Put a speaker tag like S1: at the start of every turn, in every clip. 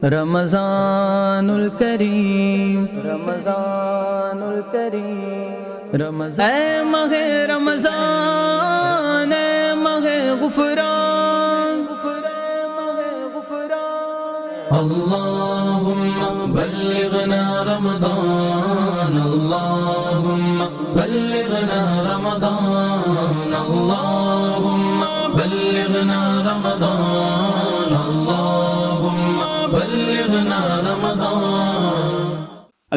S1: रमज़ानुल करीम रमज़ानुल करीम रमज़ान मगे रमज़ान मगे गुफ़रान अल्लाहुम्मा बल्लिगना रमज़ान अल्लाहुम्मा बल्लिगना रमज़ान अल्लाहुम्मा बल्लिगना रमज़ान अल्लाहुम्मा बल्लिगना रमज़ान।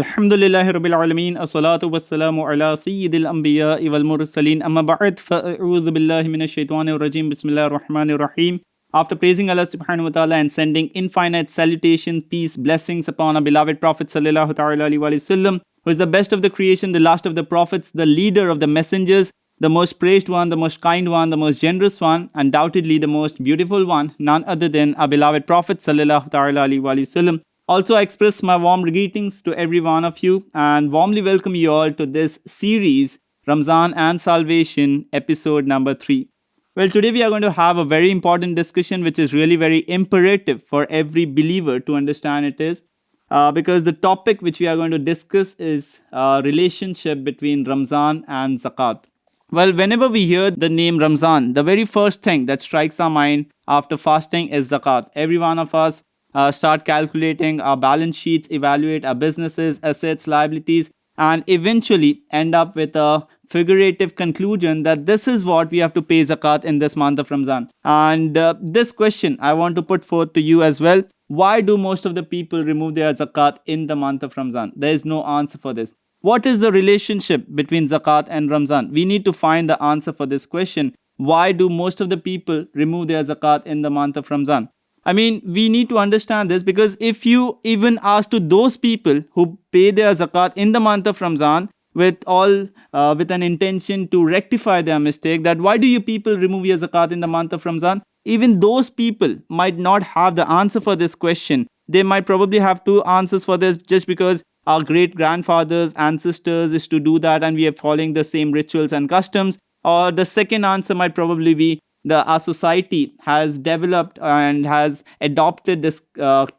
S2: अल्हम्दुलिल्लाहि रब्बिल आलमीन अस्सलातु वस्सलामु अला सय्यिदिल अंबिया'i वल मुरसलीन अम्मा बअद फ़अऊज़ु बिल्लाहि मिनश शैतानिर रजीम बिस्मिल्लाहिर रहमानिर रहीम. After praising Allah subhanahu wa ta'ala and sending infinite salutation, peace, blessings upon our beloved Prophet sallallahu ta'ala alayhi wa sallam, who is the best of the creation, the last of the prophets, the leader of the messengers, the most praised one, the most kind one, the most generous one, undoubtedly the most beautiful one, none other than our beloved Prophet sallallahu ta'ala alayhi wa sallam. Also, I express my warm greetings to every one of you and warmly welcome you all to this series, Ramzan and Salvation, episode number 3. Well, today we are going to have a very important discussion which is really very imperative for every believer to understand it is. Because the topic which we are going to discuss is relationship between Ramzan and Zakat. Well, whenever we hear the name Ramzan, the very first thing that strikes our mind after fasting is Zakat. Every one of us start calculating our balance sheets, evaluate our businesses, assets, liabilities, and eventually end up with a figurative conclusion that this is what we have to pay zakat in this month of Ramzan. And this question I want to put forth to you as well. Why do most of the people remove their zakat in the month of Ramzan? There is no answer for this. What is the relationship between zakat and Ramzan? We need to find the answer for this question. Why do most of the people remove their zakat in the month of Ramzan? I mean, we need to understand this because if you even ask to those people who pay their zakat in the month of Ramzan with an intention to rectify their mistake, that why do you people remove your zakat in the month of Ramzan? Even those people might not have the answer for this question. They might probably have two answers for this just because our great grandfathers, ancestors is to do that and we are following the same rituals and customs. Or the second answer might probably be our society has developed and has adopted this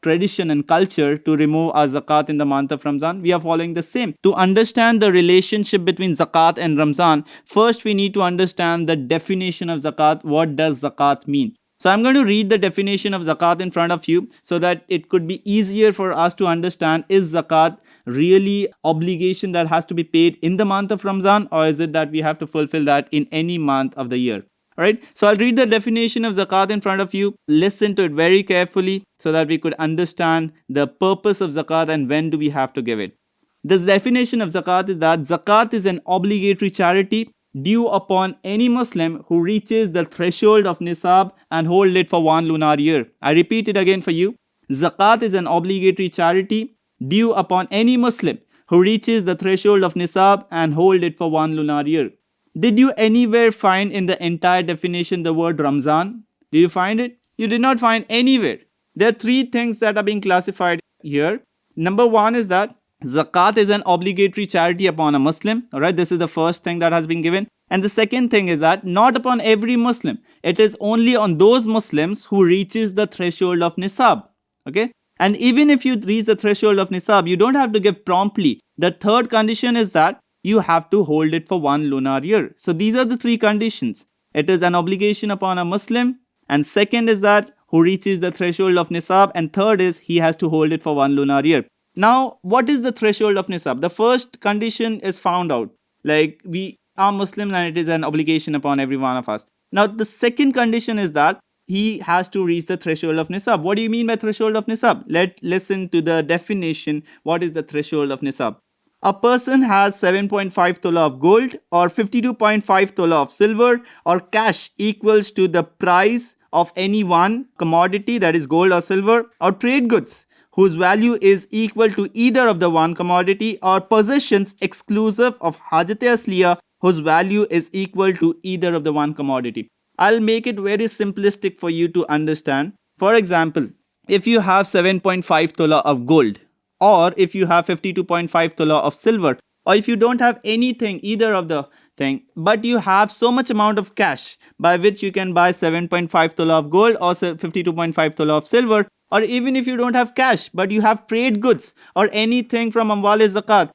S2: tradition and culture to remove our zakat in the month of Ramzan. We are following the same. To understand the relationship between zakat and Ramzan, first we need to understand the definition of zakat. What does zakat mean? So I'm going to read the definition of zakat in front of you so that it could be easier for us to understand, is zakat really obligation that has to be paid in the month of Ramzan, or is it that we have to fulfill that in any month of the year? Alright, so I'll read the definition of zakat in front of you. Listen to it very carefully so that we could understand the purpose of zakat and when do we have to give it. This definition of zakat is that zakat is an obligatory charity due upon any Muslim who reaches the threshold of nisab and hold it for 1 lunar year. I repeat it again for you. Zakat is an obligatory charity due upon any Muslim who reaches the threshold of nisab and hold it for 1 lunar year. Did you anywhere find in the entire definition the word Ramzan? Did you find it? You did not find anywhere. There are three things that are being classified here. Number one is that zakat is an obligatory charity upon a Muslim. Alright, this is the first thing that has been given. And the second thing is that not upon every Muslim. It is only on those Muslims who reaches the threshold of nisab. Okay? And even if you reach the threshold of nisab, you don't have to give promptly. The third condition is that you have to hold it for 1 lunar year. So these are the three conditions. It is an obligation upon a Muslim, and second is that who reaches the threshold of nisab, and third is he has to hold it for 1 lunar year. Now, what is the threshold of nisab? The first condition is found out. Like, we are Muslims and it is an obligation upon every one of us. Now, the second condition is that he has to reach the threshold of nisab. What do you mean by threshold of nisab? Let's listen to the definition. What is the threshold of nisab? A person has 7.5 tola of gold or 52.5 tola of silver or cash equals to the price of any one commodity, that is gold or silver, or trade goods whose value is equal to either of the one commodity, or possessions exclusive of hajat-e asliya whose value is equal to either of the one commodity. I'll make it very simplistic for you to understand. For example, if you have 7.5 tola of gold, or if you have 52.5 tola of silver, or if you don't have anything, either of the thing, but you have so much amount of cash by which you can buy 7.5 tola of gold or 52.5 tola of silver, or even if you don't have cash but you have trade goods or anything from amwal zakat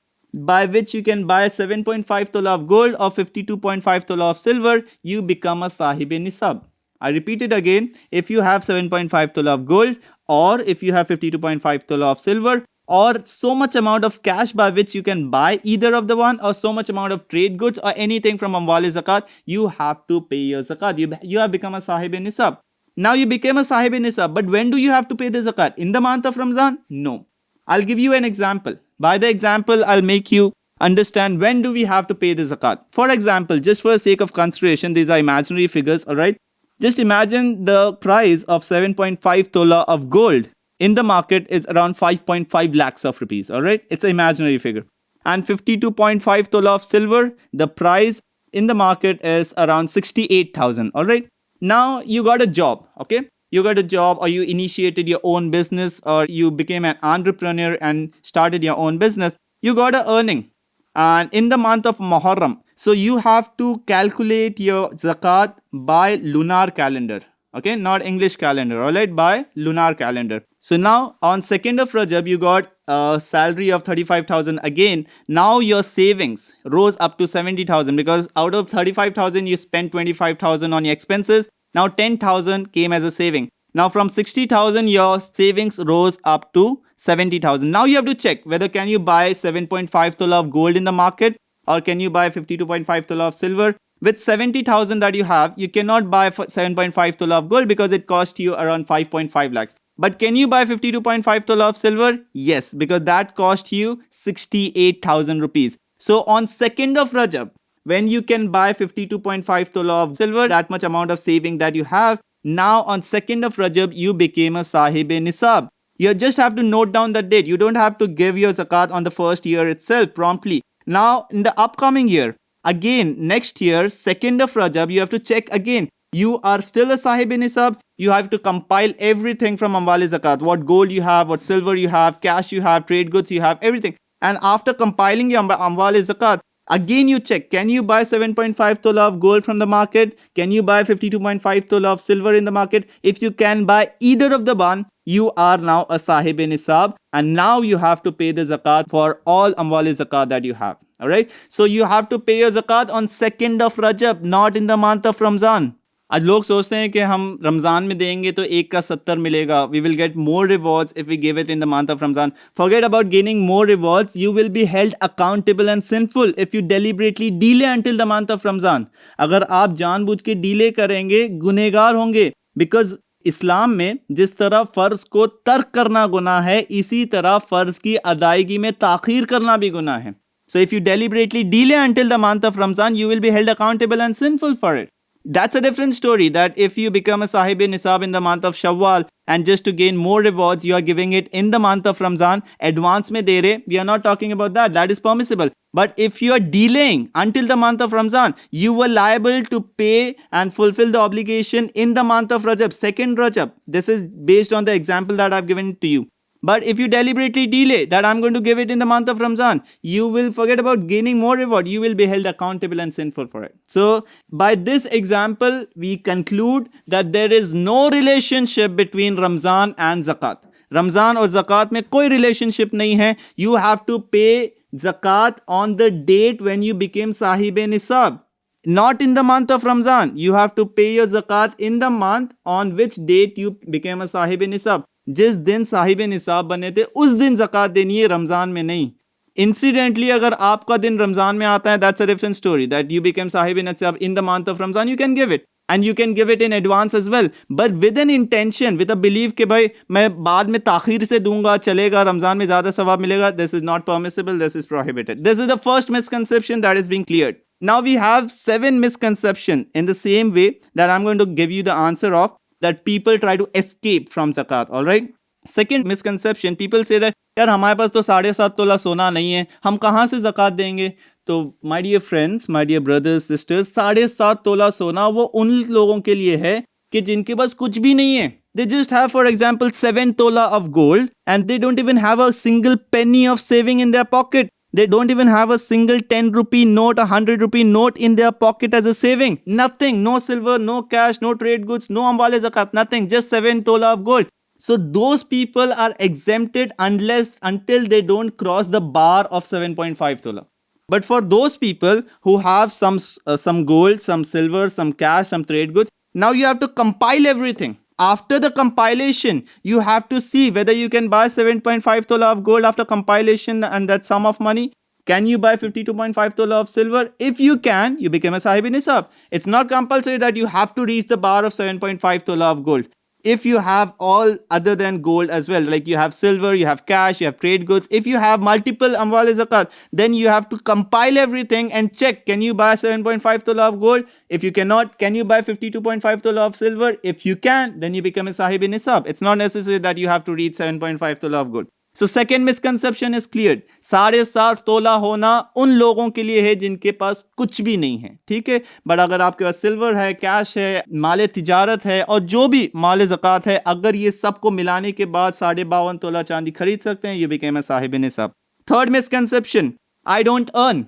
S2: by which you can buy 7.5 tola of gold or 52.5 tola of silver, you become a sahib nisab. I repeat it again. If you have 7.5 tola of gold, or if you have 52.5 tola of silver, or so much amount of cash by which you can buy either of the one, or so much amount of trade goods or anything from amwal zakat, you have to pay your zakat. You have become a sahib nisab. Now you became a sahib nisab, but when do you have to pay the zakat? In the month of Ramzan? No. I'll give you an example. By the example, I'll make you understand when do we have to pay the zakat. For example, just for the sake of consideration, these are imaginary figures, all right? Just imagine the price of 7.5 tola of gold in the market is around 5.5 lakhs of rupees, all right? It's an imaginary figure. And 52.5 tola of silver, the price in the market is around 68,000, all right? Now you got a job, okay? You got a job, or you initiated your own business, or you became an entrepreneur and started your own business. You got a earning. And in the month of Muharram, so you have to calculate your zakat by lunar calendar. Okay, not English calendar, all right, by lunar calendar. So now on 2nd of Rajab, you got a salary of 35,000 again. Now your savings rose up to 70,000 because out of 35,000, you spent 25,000 on your expenses. Now 10,000 came as a saving. Now from 60,000, your savings rose up to 70,000. Now you have to check whether can you buy 7.5 tola of gold in the market, or can you buy 52.5 tola of silver. With 70,000 that you have, you cannot buy 7.5 tola of gold because it cost you around 5.5 lakhs. But can you buy 52.5 tola of silver? Yes, because that cost you 68,000 rupees. So on 2nd of Rajab, when you can buy 52.5 tola of silver, that much amount of saving that you have, now on 2nd of Rajab, you became a sahib nisab. You just have to note down the date. You don't have to give your zakat on the first year itself promptly. Now in the upcoming year, again next year, 2nd of Rajab, you have to check again. You are still a sahib nisab. You have to compile everything from amwal zakat. What gold you have, what silver you have, cash you have, trade goods you have, everything. And after compiling your amwal zakat, again you check, can you buy 7.5 tola of gold from the market? Can you buy 52.5 tola of silver in the market? If you can buy either of the one, you are now a sahib nisab, and now you have to pay the zakat for all amwal zakat that you have. All right. So you have to pay your zakat on 2nd of Rajab, not in the month of Ramzan. आज लोग सोचते हैं कि हम रमज़ान में देंगे तो एक का 70 मिलेगा. We will get more rewards if we give it in the month of Ramzan. Forget about gaining more rewards. You will be held accountable and sinful if you deliberately delay until the month of Ramzan. अगर आप जानबूझ के delay करेंगे, गुनहगार होंगे. Because इस्लाम में जिस तरह फ़र्ज को तर्क करना गुनाह है, इसी तरह फ़र्ज की अदायगी में ताख़ीर करना भी गुनाह है. So if you deliberately delay until the month of Ramzan, you will be held accountable and sinful for it. That's a different story, that if you become a sahib nisab in the month of Shawwal and just to gain more rewards, you are giving it in the month of Ramzan, advance mein de rahe, we are not talking about that. That is permissible. But if you are delaying until the month of Ramzan, you were liable to pay and fulfill the obligation in the month of Rajab, 2nd Rajab. This is based on the example that I've given to you. But if you deliberately delay that I'm going to give it in the month of Ramzan, you will forget about gaining more reward. You will be held accountable and sinful for it. So by this example, we conclude that there is no relationship between Ramzan and Zakat. Ramzan और Zakat में कोई relationship नहीं है. You have to pay Zakat on the date when you became Sahib Nisab. Not in the month of Ramzan. You have to pay your Zakat in the month on which date you became a Sahib Nisab. जिस दिन साहिब निसाब बने थे उस दिन ज़कात देनी है, रमज़ान में नहीं. इंसिडेंटली अगर आपका दिन रमज़ान में आता है, that's a different story. That you become साहिब निसाब in the month of Ramzan, you can give it and you can give it in advance as well, but with an intention, with a believe कि भाई मैं बाद में ताखीर से दूंगा, चलेगा, रमज़ान में ज़्यादा सवाब मिलेगा. This is not permissible, this is prohibited. This is the first misconception that is being cleared. Now we have 7 misconceptions in the same way that I'm going to give you the answer of, that people try to escape from zakat. All right. Second misconception, people say that यार हमारे पास तो 7.5 तोला सोना नहीं है, हम कहाँ से ज़कात देंगे. तो my dear friends, my dear brothers, sisters, 7.5 तोला सोना वो उन लोगों के लिए है कि जिनके पास कुछ भी नहीं है. They just have, for example, 7 tola of gold and they don't even have a single penny of saving in their pocket. They don't even have a single 10 rupee note, 100 rupee note in their pocket as a saving. Nothing, no silver, no cash, no trade goods, no amwal zakat, nothing, just 7 tola of gold. So those people are exempted until they don't cross the bar of 7.5 tola. But for those people who have some gold, some silver, some cash, some trade goods, now you have to compile everything. After the compilation, you have to see whether you can buy 7.5 tola of gold after compilation and that sum of money. Can you buy 52.5 tola of silver? If you can, you become a Sahib Nisab. It's not compulsory that you have to reach the bar of 7.5 tola of gold. If you have all other than gold as well, like you have silver, you have cash, you have trade goods, if you have multiple amwal zakat, then you have to compile everything and check, can you buy 7.5 tola of gold? If you cannot, can you buy 52.5 tola of silver? If you can, then you become a Sahib Nisab. It's not necessary that you have to reach 7.5 tola of gold. So second misconception is cleared. 7.5 तोला होना उन लोगों के लिए है जिनके पास कुछ भी नहीं है, ठीक है. बट अगर आपके पास सिल्वर है, कैश है, माल तिजारत है और जो भी माल ज़कात है, अगर ये सबको मिलाने के बाद 52.5 तोला चांदी खरीद सकते हैं, ये बिकेम साहिब निसाब. Third misconception, I don't earn.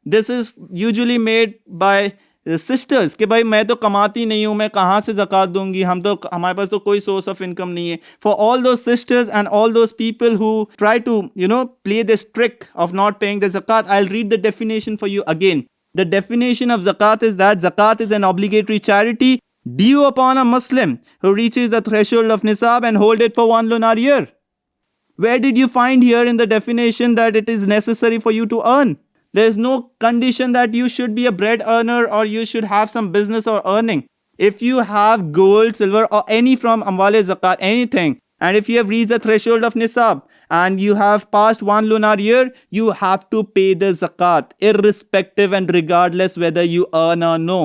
S2: This is usually made by sisters कि भाई मैं तो कमाती नहीं हूँ, मैं कहाँ से ज़कात दूंगी, हमारे पास तो कोई सोर्स ऑफ इनकम नहीं है. For all those sisters and all those people who try to play this trick of not paying the ज़कात, I will read the definition for you again. The definition of ज़कात is that ज़कात is an obligatory charity due upon a Muslim who reaches the threshold of nisab and hold it for 1 lunar year. Where did you find here in the definition that it is necessary for you to earn? There is no condition that you should be a bread earner or you should have some business or earning. If you have gold, silver or any from amwal zakat, anything, and if you have reached the threshold of nisab and you have passed 1 lunar year, you have to pay the zakat irrespective and regardless whether you earn or no.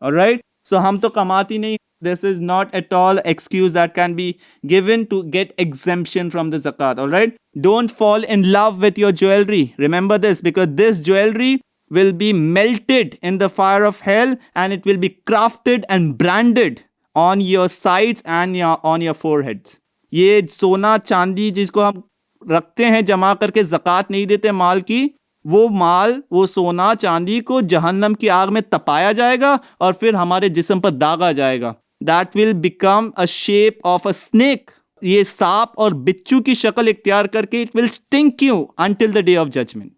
S2: Alright? So hum to kamati nahi. This is not at all excuse that can be given to get exemption from the zakat. Alright? Don't fall in love with your jewelry. Remember this, because this jewelry will be melted in the fire of hell and it will be crafted and branded on your sides and on your foreheads. ये सोना चांदी जिसको हम रखते हैं जमा करके ज़कात नहीं देते माल की, वो माल, वो सोना चांदी को जहन्नम की आग में तपाया जाएगा और फिर हमारे जिस्म पर दागा जाएगा. That will become a shape of a snake. ये सांप और बिच्छू की शक्ल इख्तियार करके it will stink you until the day of judgment.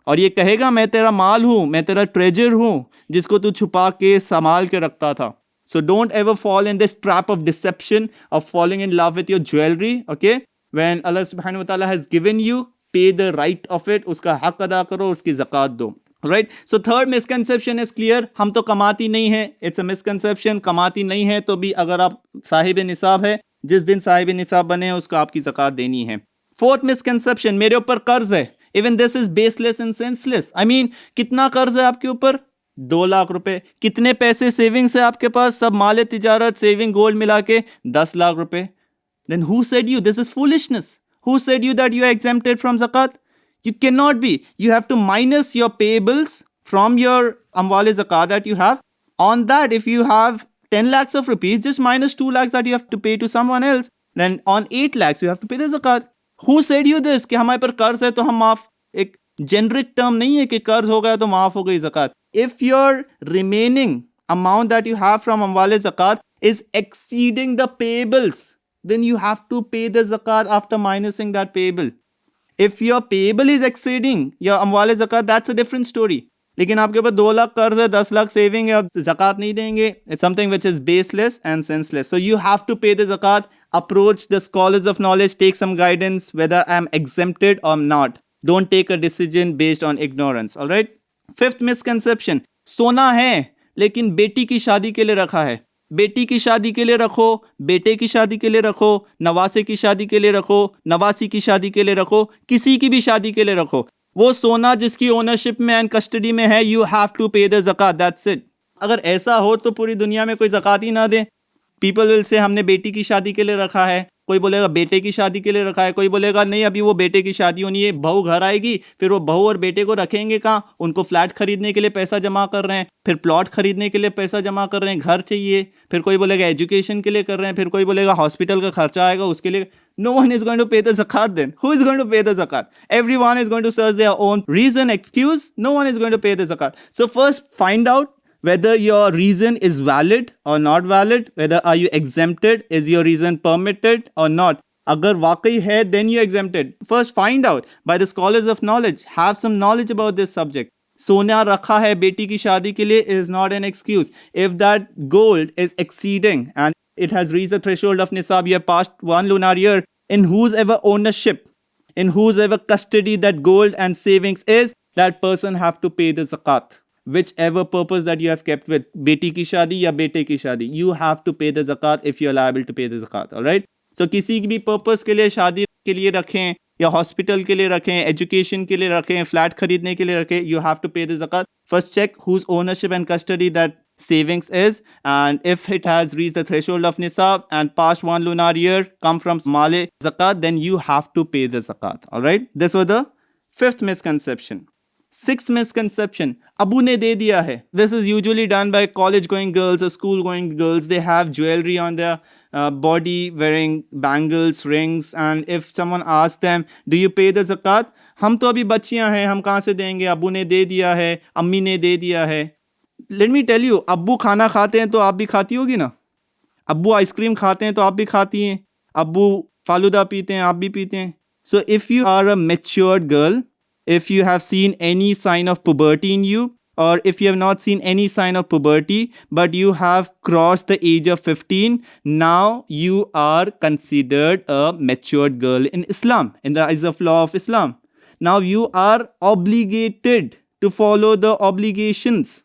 S2: और ये कहेगा मैं तेरा माल हूँ, मैं तेरा ट्रेजर हूँ जिसको तू छुपा के संभाल के रखता था. So don't ever fall in this trap of deception of falling in love with your jewelry. Okay? When Allah subhanahu wa ta'ala has given you, pay the right of it. उसका हक अदा करो, उसकी ज़कात दो. Right? So third misconception is clear. हम तो कमाती नहीं है. It's a misconception. कमाती नहीं है तो भी अगर आप साहिब निसाब है, जिस दिन साहिब निसाब बने उसको आपकी ज़कात देनी है. Fourth misconception, मेरे ऊपर कर्ज है. Even this is baseless and senseless. I mean, कितना कर्ज है आपके ऊपर? 2 लाख रुपए. कितने पैसे सेविंग्स है आपके पास? सब माल तिजारत, सेविंग, गोल्ड मिला के 10 लाख रुपए. Then who said you this is foolishness? Who said you that you are exempted from zakat? You cannot be. You have to minus your payables from your amwal zakat that you have. On that, if you have 10 lakhs of rupees, just minus 2 lakhs that you have to pay to someone else. Then on 8 lakhs, you have to pay the zakat. Who said you this? कि हमारे पर कर्ज है तो हम माफ. एक generic term नहीं है कि कर्ज हो गया तो माफ हो गई zakat. If your remaining amount that you have from amwal zakat is exceeding the payables, then you have to pay the zakat after minusing that payable. If your payable is exceeding your amwal zakat, that's a different story. लेकिन आपके पास 2 लाख कर्ज है, 10 lakh saving है, आप zakat नहीं देंगे. It's something which is baseless and senseless. So you have to pay the zakat. Approach the scholars of knowledge, take some guidance whether I am exempted or not. Don't take a decision based on ignorance. All right? Fifth misconception, सोना है लेकिन बेटी की शादी के लिए रखा है. बेटी की शादी के लिए रखो, बेटे की शादी के लिए रखो, नवासे की शादी के लिए रखो, नवासी की शादी के लिए रखो, किसी की भी शादी के लिए रखो. वो सोना जिसकी ओनरशिप में एंड कस्टडी में है, you have to pay the ज़कात. That's it. अगर ऐसा हो तो पूरी दुनिया में कोई ज़कात ही ना दे. पीपल विल से हमने बेटी की शादी के लिए रखा है, कोई बोलेगा बेटे की शादी के लिए रखा है, कोई बोलेगा नहीं अभी वो बेटे की शादी होनी है, बहू घर आएगी, फिर वो बहू और बेटे को रखेंगे कहाँ? उनको फ्लैट खरीदने के लिए पैसा जमा कर रहे हैं, फिर प्लॉट खरीदने के लिए पैसा जमा कर रहे हैं, घर चाहिए, फिर कोई बोलेगा एजुकेशन के लिए कर रहे हैं, फिर कोई बोलेगा हॉस्पिटल का खर्चा आएगा उसके लिए. No one is going to pay the zakat then. Who is going to pay the zakat? Everyone is going to search their own reason, excuse. No one is going to pay the zakat. So first find out whether your reason is valid or not valid, whether are you exempted, is your reason permitted or not. Agar waqai hai, then you're exempted. First find out by the scholars of knowledge, have some knowledge about this subject. सोना रखा है बेटी की शादी के लिए is not an excuse. If that gold is exceeding and it has reached the threshold of nisab, you have passed 1 lunar year, in whose ever ownership, in whose ever custody that gold and savings is, that person have to pay the zakat. Whichever purpose that you have kept with, beti ki shadi ya bete ki shadi, you have to pay the zakat if you are liable to pay the zakat. All right. So किसी भी purpose के लिए, शादी के लिए रखें या hospital के लिए रखें, एजुकेशन के लिए रखें, फ्लैट खरीदने के लिए रखें, you have to pay the zakat. First check whose ownership and custody that savings is, and if it has reached the threshold of nisab and past 1 lunar year come from male zakat, then you have to pay the zakat. All right. This was the 5th misconception. 6th misconception, Abu ne de diya hai. This is usually done by college going girls or school going girls. They have jewelry on their body, wearing bangles, rings, and if someone asks them, do you pay the zakat? हम तो अभी बच्चियां हैं, हम कहाँ से देंगे, अबू ने दे दिया है, अम्मी ने दे दिया है. Let me tell you, अब्बू खाना खाते हैं तो आप भी खाती होगी ना. अब्बू आइसक्रीम खाते हैं तो आप भी खाती हैं. अब्बू फालूदा पीते हैं, आप भी पीते हैं. So if you are a matured girl, if you have seen any sign of puberty in you, or if you have not seen any sign of puberty, but you have crossed the age of 15, now you are considered a matured girl in Islam, in the eyes of law of Islam. Now you are obligated to follow the obligations.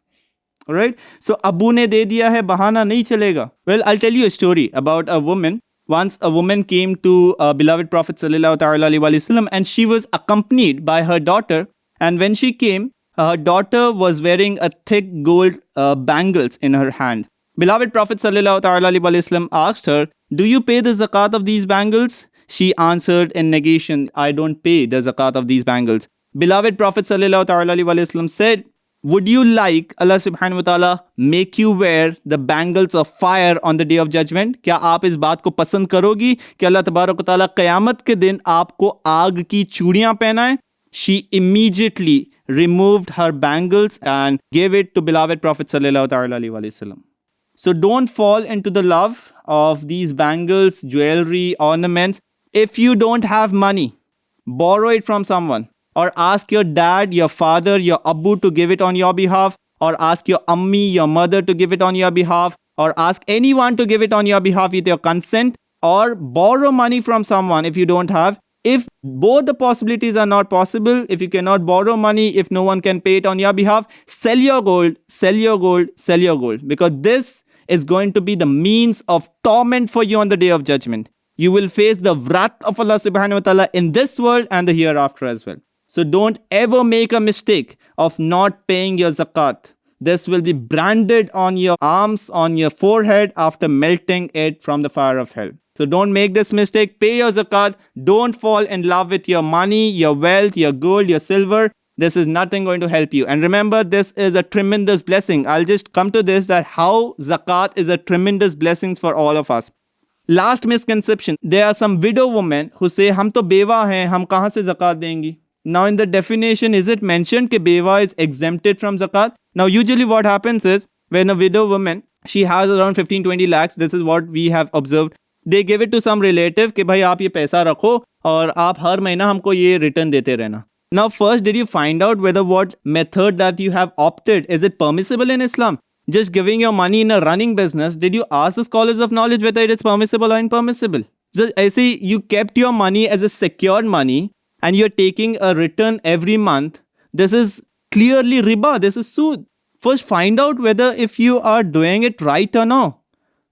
S2: Alright? So, Abu ne de diya hai, bahana nahi chalega. Well, I'll tell you a story about a woman. Once a woman came to beloved Prophet sallallahu alaihi wasallam, and she was accompanied by her daughter. And when she came, her daughter was wearing a thick gold bangles in her hand. Beloved Prophet sallallahu alaihi wasallam asked her, do you pay the zakat of these bangles? She answered in negation, I don't pay the zakat of these bangles. Beloved Prophet sallallahu alaihi wasallam said, would you like Allah subhanahu wa ta'ala make you wear the bangles of fire on the day of judgment? क्या आप इस बात को पसंद करोगी कि अल्लाह तबारक व तआला क़यामत के दिन आपको आग की चूड़ियां पहनाए? She immediately removed her bangles and gave it to beloved Prophet sallallahu alaihi wasallam. So don't fall into the love of these bangles, jewelry, ornaments. If you don't have money, borrow it from someone. Or ask your dad, your father, your Abu to give it on your behalf. Or ask your Ammi, your mother to give it on your behalf. Or ask anyone to give it on your behalf with your consent. Or borrow money from someone if you don't have. If both the possibilities are not possible, if you cannot borrow money, if no one can pay it on your behalf, sell your gold, sell your gold, sell your gold. Because this is going to be the means of torment for you on the day of judgment. You will face the wrath of Allah subhanahu wa ta'ala in this world and the hereafter as well. So don't ever make a mistake of not paying your zakat. This will be branded on your arms, on your forehead after melting it from the fire of hell. So don't make this mistake. Pay your zakat. Don't fall in love with your money, your wealth, your gold, your silver. This is nothing going to help you. And remember, this is a tremendous blessing. I'll just come to this, that how zakat is a tremendous blessing for all of us. Last misconception. There are some widow women who say, हम तो बेवा हैं, हम कहाँ से zakat देंगी? Now in the definition, is it mentioned that beva is exempted from zakat? Now usually what happens is, when a widow woman, she has around 15-20 lakhs, this is what we have observed, they give it to some relative कि भाई आप ये पैसा रखो और आप हर महीना हमको ये return देते रहना. Now first, did you find out whether what method that you have opted, is it permissible in Islam? Just giving your money in a running business, did you ask the scholars of knowledge whether it is permissible or impermissible? Just I say you kept your money as a secured money, and you're taking a return every month, this is clearly riba, this is sood. First, find out whether if you are doing it right or no.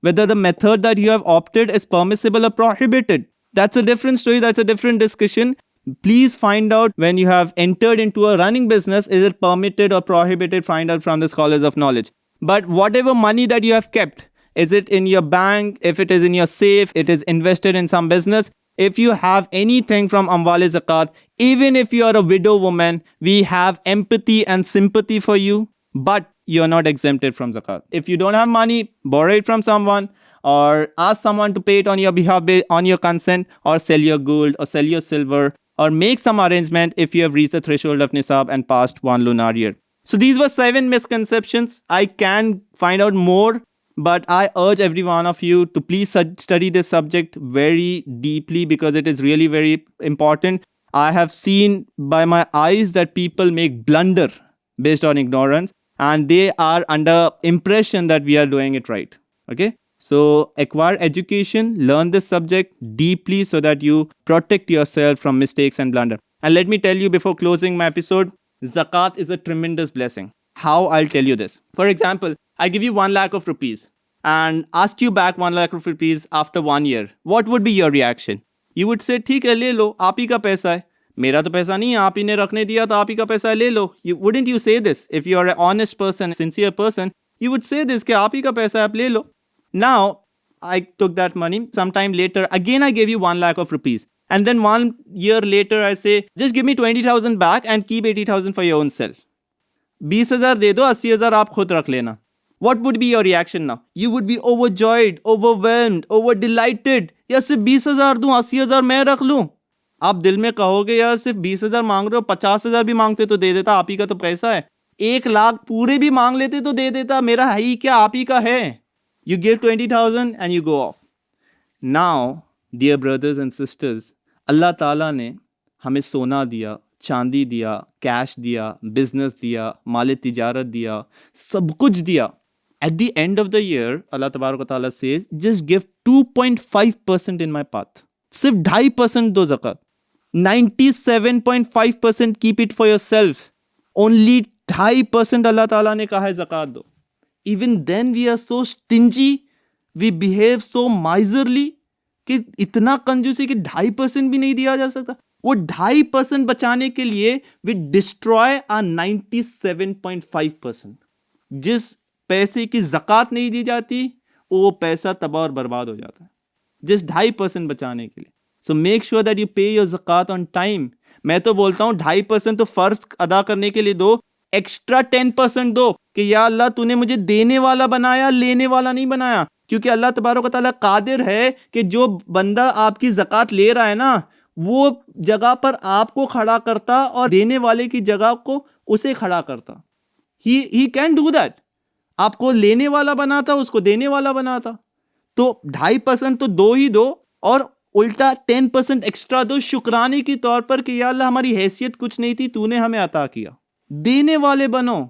S2: Whether the method that you have opted is permissible or prohibited. That's a different story, that's a different discussion. Please find out when you have entered into a running business, is it permitted or prohibited? Find out from the scholars of knowledge. But whatever money that you have kept, is it in your bank, if it is in your safe, it is invested in some business, if you have anything from Amwal Zakat, even if you are a widow woman, we have empathy and sympathy for you, but you're not exempted from Zakat. If you don't have money, borrow it from someone or ask someone to pay it on your behalf on your consent, or sell your gold or sell your silver, or make some arrangement if you have reached the threshold of Nisab and passed 1 lunar year. So these were 7 misconceptions. I can find out more, but I urge every one of you to please study this subject very deeply because it is really very important. I have seen by my eyes that people make blunder based on ignorance, and they are under impression that we are doing it right. Okay? So acquire education, learn this subject deeply so that you protect yourself from mistakes and blunder. And let me tell you before closing my episode, zakat is a tremendous blessing. How? I'll tell you this. For example, I give you 1 lakh of rupees and ask you back 1 lakh of rupees after 1 year. What would be your reaction? You would say, ठीक है ले लो, आप ही का पैसा है, मेरा तो पैसा नहीं है, आप ही ने रखने दिया तो आप ही का पैसा है, ले लो. Wouldn't you say this? If you are an honest person, sincere person, you would say this कि आप ही का पैसा है, आप ले लो. Now, I took that money. Sometime later, again I gave you 1 lakh of rupees. And then 1 year later, I say, just give me 20,000 back and keep 80,000 for your own self. 20,000 दे दो, 80,000 आप खुद रख लेना. What would be your reaction now? You would be overjoyed, overwhelmed, over delighted. या सिर्फ 20,000 दूं, 80,000 मैं रख लूं. आप दिल में कहोगे यार सिर्फ 20,000 मांग रहे हो, 50,000 भी मांगते तो दे देता, आप ही का तो पैसा है. 1 लाख पूरे भी मांग लेते तो दे देता, मेरा है ही क्या, आप ही का है. You give 20,000 and you go off. Now, dear brothers and sisters, Allah Ta'ala ने हमें सोना दिया, चांदी दिया, कैश दिया, बिजनेस दिया, माल तिजारत दिया, सब कुछ दिया. At the end of the year, Allah Tabarak wa Ta'ala says, just give 2.5% in my path. सिर्फ 2.5% दो ज़कात. 97.5% keep it for yourself. Only 2.5% Allah Ta'ala ने कहा है ज़कात दो. Even then we are so stingy, we behave so miserly कि इतना कंजूसी कि 2.5% भी नहीं दिया जा सकता. वो 2.5% बचाने के लिए we destroy our 97.5%. जिस पैसे की ज़कात नहीं दी जाती वो पैसा तबाह और बर्बाद हो जाता है जिस 2.5% बचाने के लिए. So make sure that you pay your ज़कात on time. मैं तो बोलता हूँ 2.5% तो फ़र्ज अदा करने के लिए दो, एक्स्ट्रा 10% दो कि या अल्लाह तूने मुझे देने वाला बनाया, लेने वाला नहीं बनाया. क्योंकि अल्लाह तबारक व तआला कादिर है कि जो बंदा आपकी ज़कात ले रहा है ना, वो जगह पर आपको खड़ा करता और देने वाले की जगह को उसे खड़ा करता. He can do that. आपको लेने वाला बनाता, उसको देने वाला बनाता. तो 2.5% तो दो ही दो और उल्टा 10% एक्स्ट्रा दो शुक्राने के तौर पर कि या अल्लाह हमारी हैसियत कुछ नहीं थी, तूने हमें अता किया. देने वाले बनो.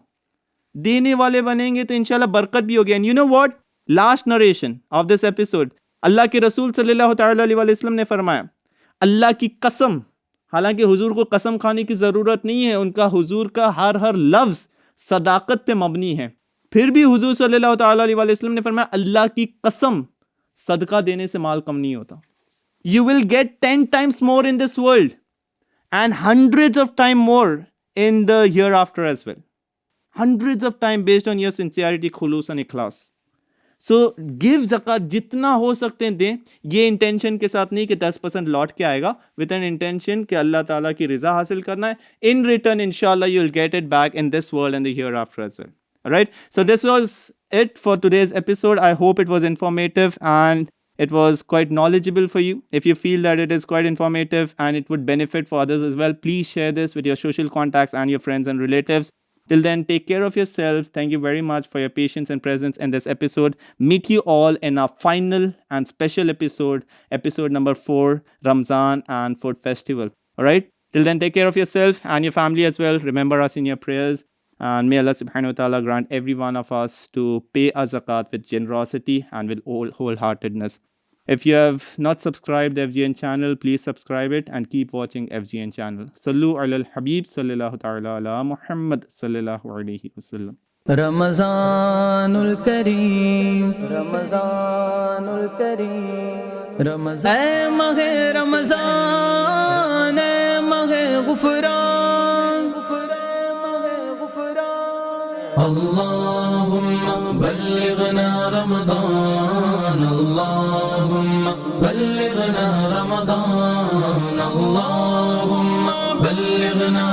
S2: देने वाले बनेंगे तो इंशाल्लाह बरकत भी होगी. And you know what, last narration of this episode, अल्लाह के रसूल सल्लल्लाहु अलैहि वसल्लम ने फरमाया, अल्लाह की कसम, हालांकि हुजूर को कसम खाने की ज़रूरत नहीं है, उनका हुजूर का हर लफ्ज़ सदाकत पे मबनी है, फिर भी हुजूर सल्लल्लाहु अलैहि वसल्लम ने फरमाया, अल्लाह की कसम, सदका देने से माल कम नहीं होता. You will get 10 times more in this world and hundreds of times more in the hereafter as well. Hundreds of times based on your sincerity, khulus and ikhlas. So give zakat जितना हो सकते हैं दें. ये intention के साथ नहीं कि 10% लौट के आएगा, with an intention कि अल्लाह ताला की रिजा हासिल करना है. In return, inshallah, you will get it back in this world and the hereafter as well. Alright, so this was it for today's episode. I hope it was informative and it was quite knowledgeable for you. If you feel that it is quite informative and it would benefit for others as well, please share this with your social contacts and your friends and relatives. Till then, take care of yourself. Thank you very much for your patience and presence in this episode. Meet you all in our final and special episode, episode number 4, Ramzan and Food Festival. Alright, till then, take care of yourself and your family as well. Remember us in your prayers. And may Allah subhanahu wa ta'ala grant every one of us to pay our zakat with generosity and with wholeheartedness. If you have not subscribed the FGN channel, please subscribe it and keep watching FGN channel. Sallu ala al-Habib sallallahu ta'ala ala Muhammad sallallahu alayhi wa sallam.
S1: Ramazanul Kareem, Ramazanul Kareem, Ramazan, ay mahe Ramazan, ay mahe Ghufran, Allahumma ballighna Ramadan, Allahumma ballighna Ramadan, Allahumma ballighna